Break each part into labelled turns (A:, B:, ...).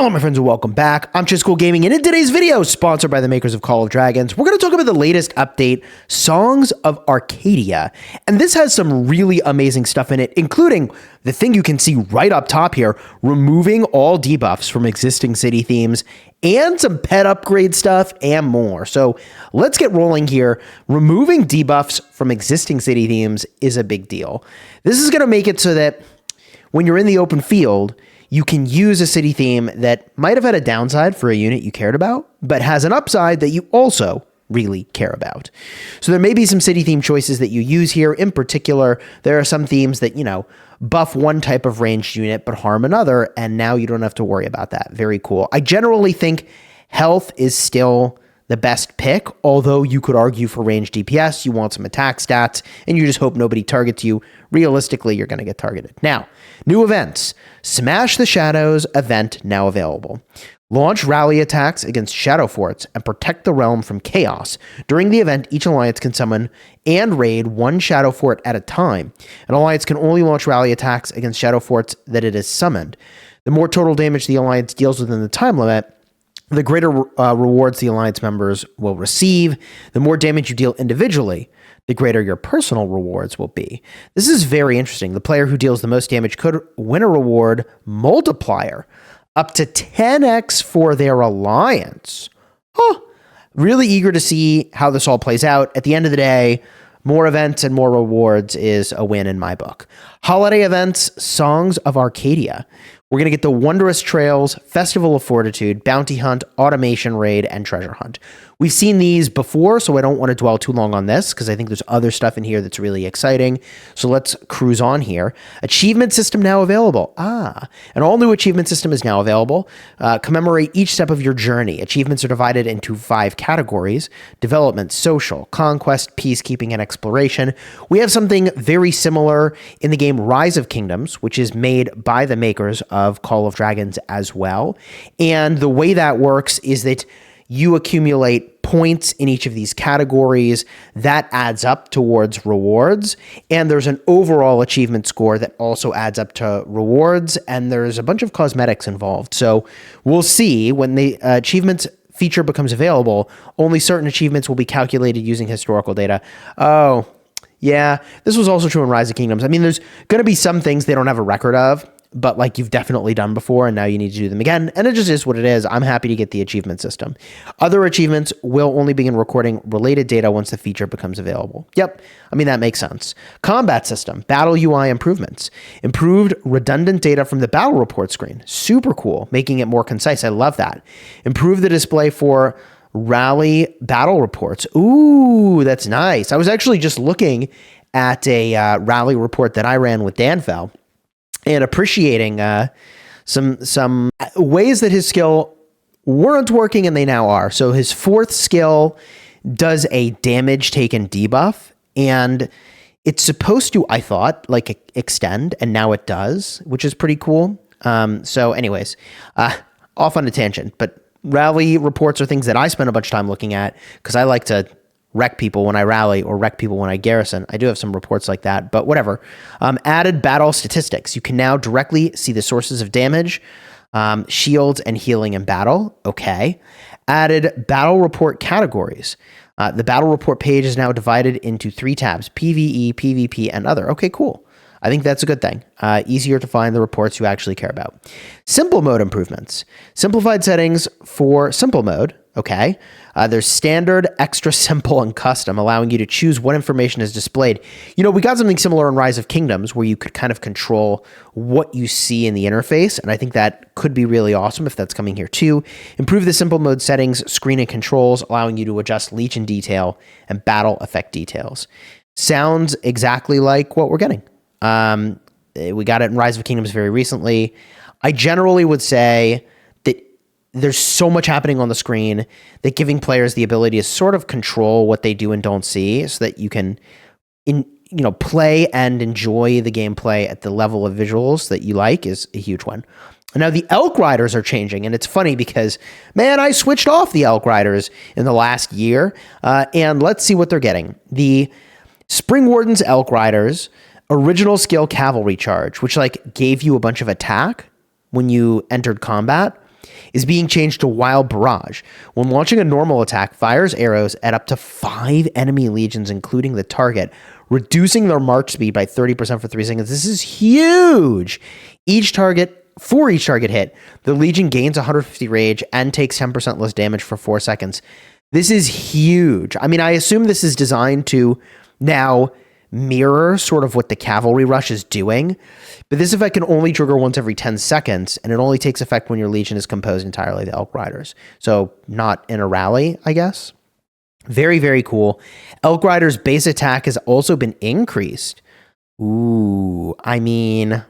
A: Hello, my friends, and welcome back. I'm Chisgule Gaming, and in today's video, sponsored by the makers of Call of Dragons, we're going to talk about the latest update, Songs of Arcadia. And this has some really amazing stuff in it, including the thing you can see right up top here, removing all debuffs from existing city themes, and some pet upgrade stuff, and more. So let's get rolling here. Removing debuffs from existing city themes is a big deal. This is going to make it so that when you're in the open field, you can use a city theme that might have had a downside for a unit you cared about, but has an upside that you also really care about. So there may be some city theme choices that you use here. In particular, there are some themes that, buff one type of ranged unit but harm another, and now you don't have to worry about that. Very cool. I generally think health is still the best pick, although you could argue for ranged DPS, you want some attack stats, and you just hope nobody targets you. Realistically, you're going to get targeted. Now, new events. Smash the Shadows event now available. Launch rally attacks against shadow forts and protect the realm from chaos. During the event, each alliance can summon and raid one shadow fort at a time. An alliance can only launch rally attacks against shadow forts that it has summoned. The more total damage the alliance deals within the time limit, the greater rewards the alliance members will receive. The more damage you deal individually, the greater your personal rewards will be. This is very interesting. The player who deals the most damage could win a reward multiplier up to 10x for their alliance. Really eager to see how this all plays out. At the end of the day, more events and more rewards is a win in my book. Holiday events, Songs of Arcadia. We're going to get the Wondrous Trails, Festival of Fortitude, Bounty Hunt, Automation Raid, and Treasure Hunt. We've seen these before, so I don't want to dwell too long on this because I think there's other stuff in here that's really exciting. So let's cruise on here. Achievement system now available. An all-new achievement system is now available. Commemorate each step of your journey. Achievements are divided into 5 categories: development, social, conquest, peacekeeping, and exploration. We have something very similar in the game Rise of Kingdoms, which is made by the makers of Call of Dragons as well. And the way that works is that you accumulate points in each of these categories. That adds up towards rewards. And there's an overall achievement score that also adds up to rewards. And there's a bunch of cosmetics involved. So we'll see when the achievements feature becomes available, only certain achievements will be calculated using historical data. Oh, yeah, this was also true in Rise of Kingdoms. I mean, there's going to be some things they don't have a record of, but like you've definitely done before, and now you need to do them again. And it just is what it is. I'm happy to get the achievement system. Other achievements will only begin recording related data once the feature becomes available. Yep, I mean, that makes sense. Combat system, battle UI improvements. Improved redundant data from the battle report screen. Super cool, making it more concise. I love that. Improve the display for rally battle reports. Ooh, that's nice. I was actually just looking at a rally report that I ran with Danfell, and appreciating some ways that his skill weren't working and they now are. So his 4th skill does a damage taken debuff, and it's supposed to, I thought, like extend, and now it does, which is pretty cool. So anyways, off on a tangent, but rally reports are things that I spend a bunch of time looking at because I like to wreck people when I rally or wreck people when I garrison. I do have some reports like that, but whatever. Added battle statistics. You can now directly see the sources of damage, shields, and healing in battle. Okay. Added battle report categories. The battle report page is now divided into 3 tabs: PvE, PvP, and other. Okay, cool. I think that's a good thing. Easier to find the reports you actually care about. Simple mode improvements. Simplified settings for simple mode. Okay. There's standard, extra simple, and custom, allowing you to choose what information is displayed. We got something similar in Rise of Kingdoms where you could kind of control what you see in the interface. And I think that could be really awesome if that's coming here too. Improve the simple mode settings, screen and controls, allowing you to adjust leech and detail and battle effect details. Sounds exactly like what we're getting. We got it in Rise of Kingdoms very recently. I generally would say that there's so much happening on the screen that giving players the ability to sort of control what they do and don't see so that you can play and enjoy the gameplay at the level of visuals that you like is a huge one. Now, the Elk Riders are changing, and it's funny because, man, I switched off the Elk Riders in the last year, and let's see what they're getting. The Spring Warden's Elk Riders original skill cavalry charge, which gave you a bunch of attack when you entered combat. is being changed to Wild Barrage. When launching a normal attack, fires arrows at up to 5 enemy legions, including the target, reducing their march speed by 30% for 3 seconds. This is huge. For each target hit, the legion gains 150 rage and takes 10% less damage for 4 seconds. This is huge. I mean, I assume this is designed to now mirror sort of what the cavalry rush is doing, but this effect can only trigger once every 10 seconds, and it only takes effect when your legion is composed entirely of Elk Riders. So not in a rally, I guess. Very, very cool. Elk Rider's base attack has also been increased. Ooh, I mean,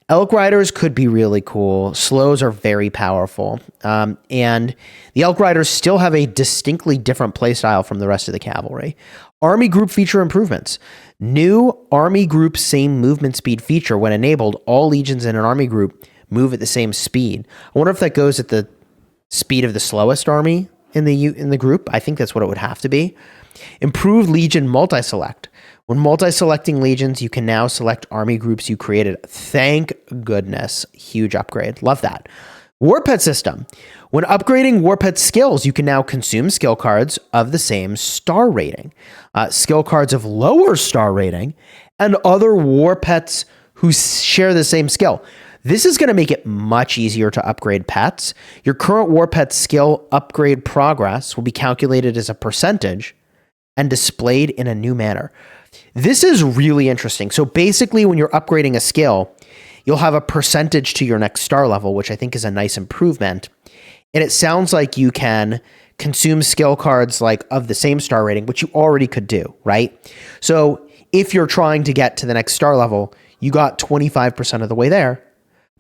A: Elk Riders could be really cool. Slows are very powerful. And the Elk Riders still have a distinctly different playstyle from the rest of the cavalry. Army group feature improvements. New army group same movement speed feature. When enabled, all legions in an army group move at the same speed. I wonder if that goes at the speed of the slowest army in the group. I think that's what it would have to be. Improved legion multi-select. When multi-selecting legions, you can now select army groups you created. Thank goodness. Huge upgrade. Love that. Warpet system. When upgrading Warpet skills, you can now consume skill cards of the same star rating, skill cards of lower star rating, and other Warpets who share the same skill. This is going to make it much easier to upgrade pets. Your current Warpet skill upgrade progress will be calculated as a percentage and displayed in a new manner. This is really interesting. So basically, when you're upgrading a skill, you'll have a percentage to your next star level, which I think is a nice improvement. And it sounds like you can consume skill cards like of the same star rating, which you already could do, right? So if you're trying to get to the next star level, you got 25% of the way there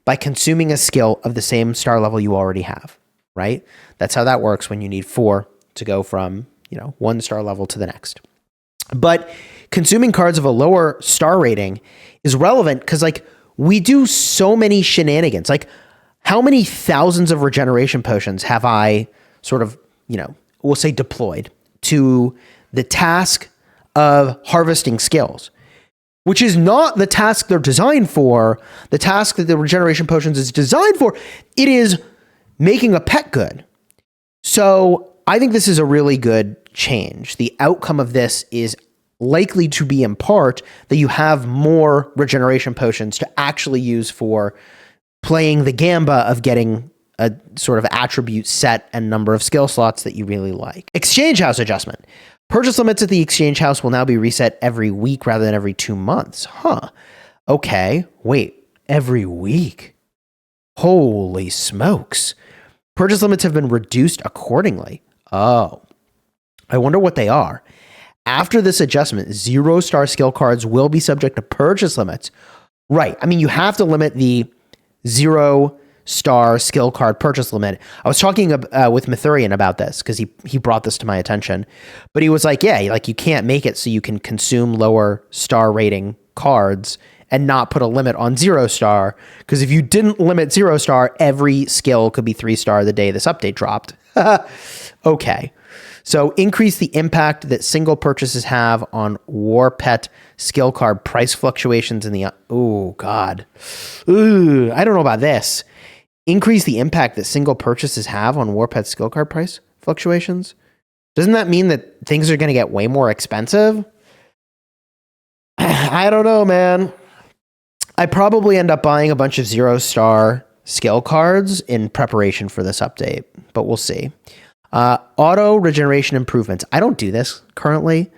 A: by consuming a skill of the same star level you already have, right? That's how that works when you need 4 to go from, 1 star level to the next. But consuming cards of a lower star rating is relevant because, we do so many shenanigans. How many thousands of regeneration potions have I sort of, we'll say deployed to the task of harvesting skills, which is not the task they're designed for. The task that the regeneration potions is designed for, it is making a pet good. So I think this is a really good change. The outcome of this is likely to be in part that you have more regeneration potions to actually use for playing the gamba of getting a sort of attribute set and number of skill slots that you really like. Exchange house adjustment. Purchase limits at the exchange house will now be reset every week rather than every 2 months. Huh. Okay. Wait, every week? Holy smokes. Purchase limits have been reduced accordingly. Oh, I wonder what they are. After this adjustment, 0-star skill cards will be subject to purchase limits. Right. I mean, you have to limit the 0-star skill card purchase limit. I was talking with Mithurian about this because he brought this to my attention. But he was like, yeah, you can't make it so you can consume lower star rating cards and not put a limit on 0-star. Because if you didn't limit 0-star, every skill could be 3-star the day this update dropped. Okay. So increase the impact that single purchases have on Warpet skill card price fluctuations in the... Oh, God. Ooh, I don't know about this. Increase the impact that single purchases have on Warpet skill card price fluctuations? Doesn't that mean that things are going to get way more expensive? I don't know, man. I probably end up buying a bunch of 0-star skill cards in preparation for this update, but we'll see. Auto regeneration improvements. I don't do this currently,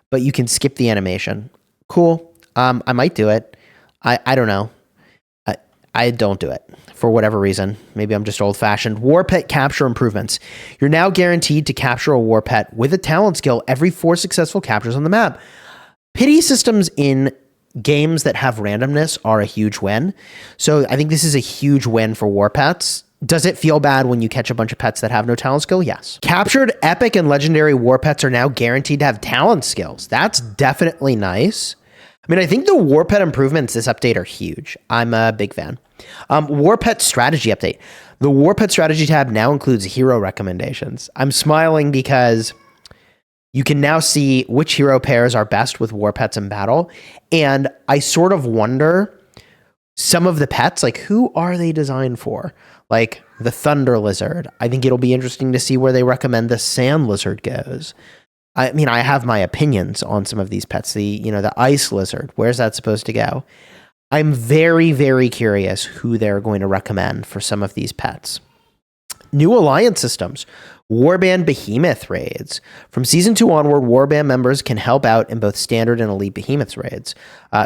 A: but you can skip the animation. Cool. I might do it. I don't know. I don't do it for whatever reason. Maybe I'm just old fashioned. Warpet capture improvements. You're now guaranteed to capture a Warpet with a talent skill every 4 successful captures on the map. Pity systems in games that have randomness are a huge win. So I think this is a huge win for Warpets. Does it feel bad when you catch a bunch of pets that have no talent skill? Yes. Captured epic and legendary Warpets are now guaranteed to have talent skills. That's definitely nice. I mean, I think the Warpet improvements this update are huge. I'm a big fan. Warpet strategy update. The Warpet strategy tab now includes hero recommendations. I'm smiling because you can now see which hero pairs are best with Warpets in battle. And I sort of wonder, some of the pets, who are they designed for? the thunder lizard. I think it'll be interesting to see where they recommend the sand lizard goes. I mean, I have my opinions on some of these pets. The ice lizard, where's that supposed to go? I'm very, very curious who they're going to recommend for some of these pets. New alliance systems. Warband Behemoth raids. From Season 2 onward, Warband members can help out in both Standard and Elite Behemoth raids.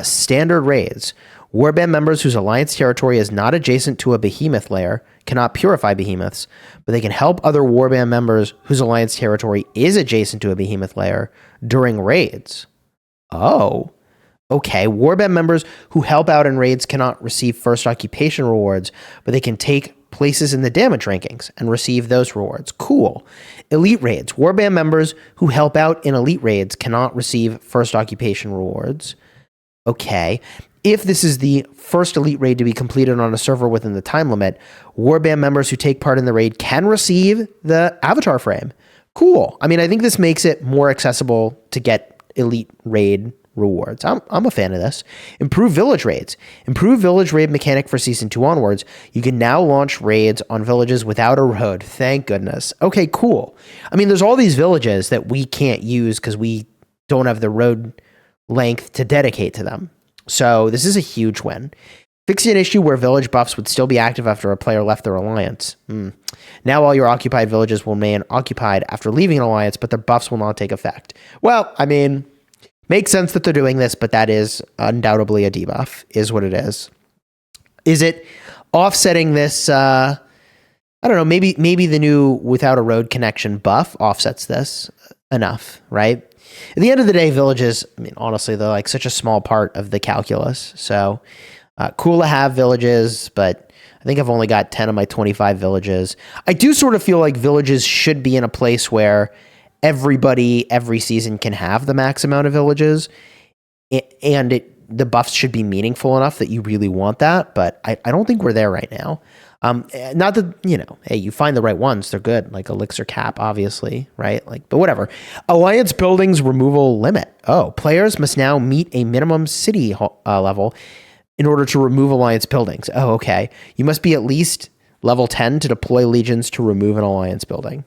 A: Standard raids. Warband members whose alliance territory is not adjacent to a Behemoth lair cannot purify Behemoths, but they can help other Warband members whose alliance territory is adjacent to a Behemoth lair during raids. Oh. Okay, Warband members who help out in raids cannot receive first occupation rewards, but they can take places in the damage rankings and receive those rewards. Cool. Elite raids. Warband members who help out in elite raids cannot receive first occupation rewards. Okay. If this is the first elite raid to be completed on a server within the time limit, Warband members who take part in the raid can receive the avatar frame. Cool. I mean, I think this makes it more accessible to get elite raid rewards. I'm a fan of this. Improve village raids. Improve village raid mechanic for Season 2 onwards. You can now launch raids on villages without a road. Thank goodness. Okay, cool. I mean, there's all these villages that we can't use because we don't have the road length to dedicate to them. So this is a huge win. Fixing an issue where village buffs would still be active after a player left their alliance. Now all your occupied villages will remain occupied after leaving an alliance, but their buffs will not take effect. Well, I mean, makes sense that they're doing this, but that is undoubtedly a debuff, is what it is. Is it offsetting this? I don't know. Maybe the new without a road connection buff offsets this enough, right? At the end of the day, villages, I mean, honestly, they're like such a small part of the calculus. So cool to have villages, but I think I've only got 10 of my 25 villages. I do sort of feel like villages should be in a place where everybody every season can have the max amount of villages, and the buffs should be meaningful enough that you really want that, but I don't think we're there right now. Not that, hey, you find the right ones, they're good, like Elixir Cap, obviously, right? But whatever. Alliance buildings removal limit. Oh, players must now meet a minimum city level in order to remove alliance buildings. Oh, okay. You must be at least level 10 to deploy legions to remove an alliance building.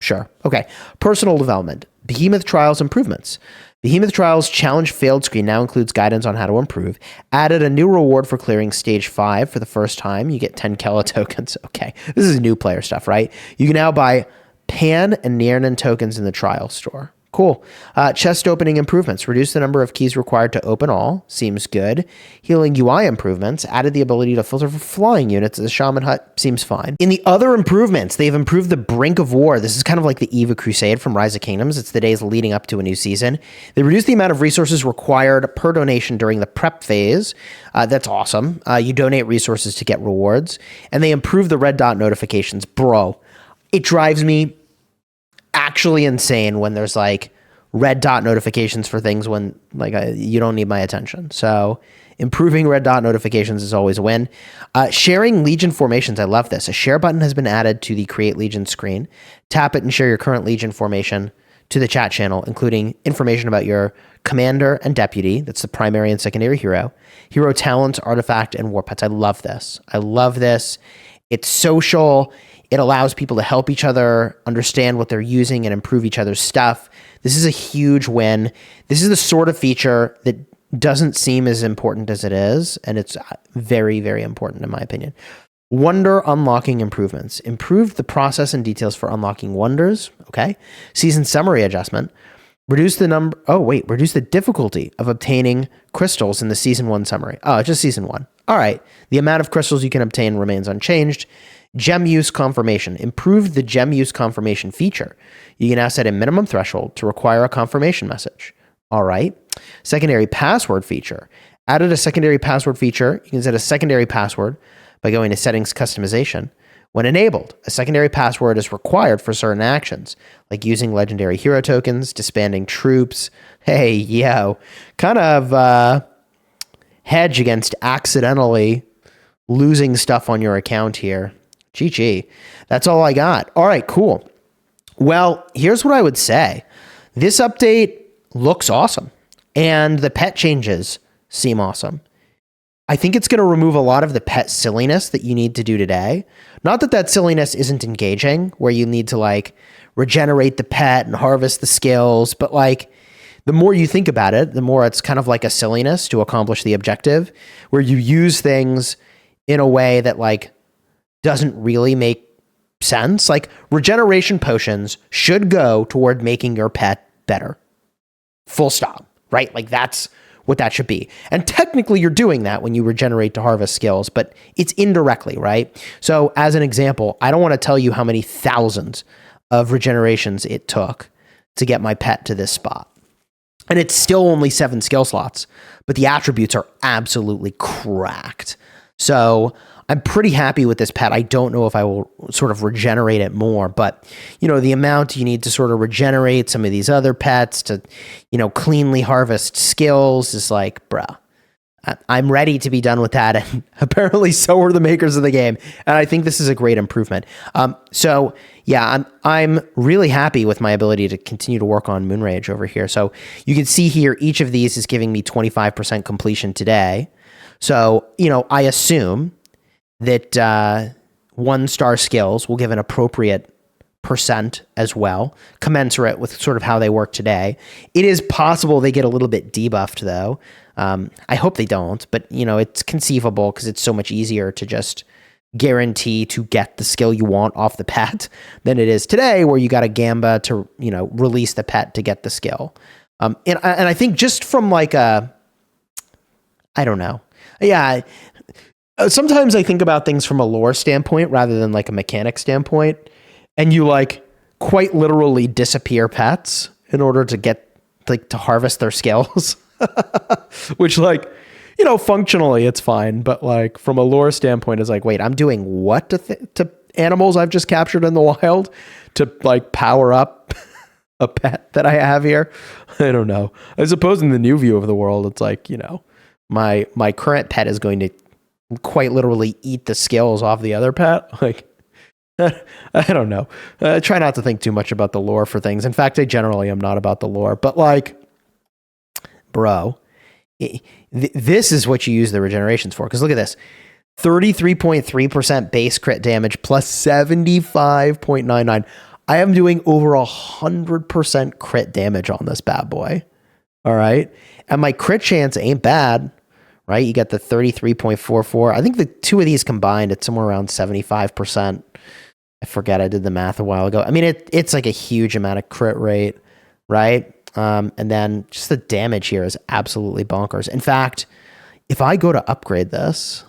A: Sure. Okay. Personal development. Behemoth Trials improvements. Behemoth Trials challenge failed screen now includes guidance on how to improve. Added a new reward for clearing stage 5 for the first time. You get 10 Kela tokens. Okay. This is new player stuff, right? You can now buy Pan and Niernan tokens in the trial store. Cool. Chest opening improvements. Reduce the number of keys required to open all. Seems good. Healing UI improvements. Added the ability to filter for flying units as a Shaman Hut. Seems fine. In the other improvements, they've improved the Brink of War. This is kind of like the Eve of Crusade from Rise of Kingdoms. It's the days leading up to a new season. They reduced the amount of resources required per donation during the prep phase. That's awesome. You donate resources to get rewards. And they improved the red dot notifications. Bro, it drives me actually insane when there's red dot notifications for things when you don't need my attention. So improving red dot notifications is always a win. Sharing Legion formations. I love this. A share button has been added to the Create Legion screen. Tap it and share your current Legion formation to the chat channel, including information about your commander and deputy. That's the primary and secondary hero talents, artifact, and war pets. I love this. It's social. It allows people to help each other understand what they're using and improve each other's stuff. This is a huge win. This is the sort of feature that doesn't seem as important as it is, and it's very, very important in my opinion. Wonder unlocking improvements. Improved the process and details for unlocking wonders. Okay. Season summary adjustment. Reduce the difficulty of obtaining crystals in the Season 1 summary. Oh, just Season 1. All right. The amount of crystals you can obtain remains unchanged. Gem use confirmation. Improved the gem use confirmation feature. You can now set a minimum threshold to require a confirmation message. All right. Secondary password feature. Added a secondary password feature. You can set a secondary password by going to settings customization. When enabled, a secondary password is required for certain actions, like using legendary hero tokens, disbanding troops. Hey, yo, kind of hedge against accidentally losing stuff on your account here. GG. That's all I got. All right, cool. Well, here's what I would say. This update looks awesome, and the pet changes seem awesome. I think it's going to remove a lot of the pet silliness that you need to do today. Not that that silliness isn't engaging, where you need to like regenerate the pet and harvest the skills, but like the more you think about it, the more it's kind of like a silliness to accomplish the objective, where you use things in a way that like doesn't really make sense. Like regeneration potions should go toward making your pet better. Full stop, right? Like that's what that should be. And technically you're doing that when you regenerate to harvest skills, but it's indirectly, right? So as an example, I don't want to tell you how many thousands of regenerations it took to get my pet to this spot. And it's still only 7 skill slots, but the attributes are absolutely cracked. So I'm pretty happy with this pet. I don't know if I will sort of regenerate it more, but you know, the amount you need to sort of regenerate some of these other pets to, you know, cleanly harvest skills is like, bruh, I'm ready to be done with that. And apparently so are the makers of the game. And I think this is a great improvement. So yeah, I'm really happy with my ability to continue to work on Moonrage over here. So you can see here, each of these is giving me 25% completion today. So, you know, I assume that 1-star skills will give an appropriate percent as well, commensurate with sort of how they work today. It is possible they get a little bit debuffed though. I hope they don't, but you know, it's conceivable because it's so much easier to just guarantee to get the skill you want off the pet than it is today, where you got a gamba to, you know, release the pet to get the skill. And I think just from like I don't know. Yeah. Sometimes I think about things from a lore standpoint rather than like a mechanic standpoint, and you like quite literally disappear pets in order to get like to harvest their skills, which like, you know, functionally it's fine, but like from a lore standpoint it's like, wait, I'm doing what to animals I've just captured in the wild to like power up a pet that I have here? I don't know. I suppose in the new view of the world, it's like, you know, my current pet is going to quite literally eat the skills off the other pet. Like, I don't know. Try not to think too much about the lore for things. In fact, I generally am not about the lore, but like, bro, this is what you use the regenerations for. Because look at this, 33.3% base crit damage plus 75.99. I am doing over 100% crit damage on this bad boy. All right. And my crit chance ain't bad, right? You got the 33.44. I think the two of these combined, it's somewhere around 75%. I forget. I did the math a while ago. I mean, it's like a huge amount of crit rate, right? And then just the damage here is absolutely bonkers. In fact, if I go to upgrade this,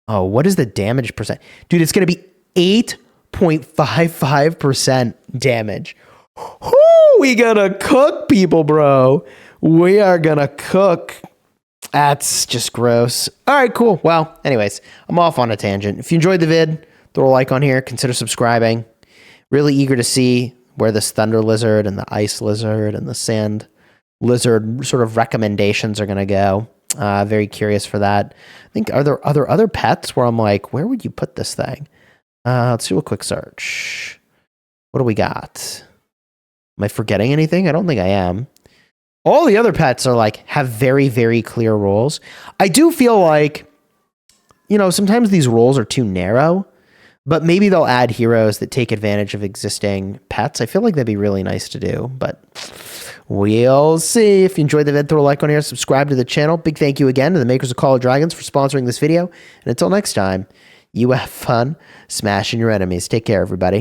A: oh, what is the damage percent? Dude, it's going to be 8.55% damage. Whoo, we gonna cook, people, bro. We are gonna cook. That's just gross. All right, cool. Well, anyways, I'm off on a tangent. If you enjoyed the vid, throw a like on here. Consider subscribing. Really eager to see where this thunder lizard and the ice lizard and the sand lizard sort of recommendations are gonna go. Very curious for that. I think, are there other pets where I'm like, where would you put this thing? Let's do a quick search. What do we got? Am I forgetting anything? I don't think I am. All the other pets are like, have very, very clear roles. I do feel like, you know, sometimes these roles are too narrow, but maybe they'll add heroes that take advantage of existing pets. I feel like that'd be really nice to do, but we'll see. If you enjoyed the vid, throw a like on here, subscribe to the channel. Big thank you again to the makers of Call of Dragons for sponsoring this video. And until next time, you have fun smashing your enemies. Take care, everybody.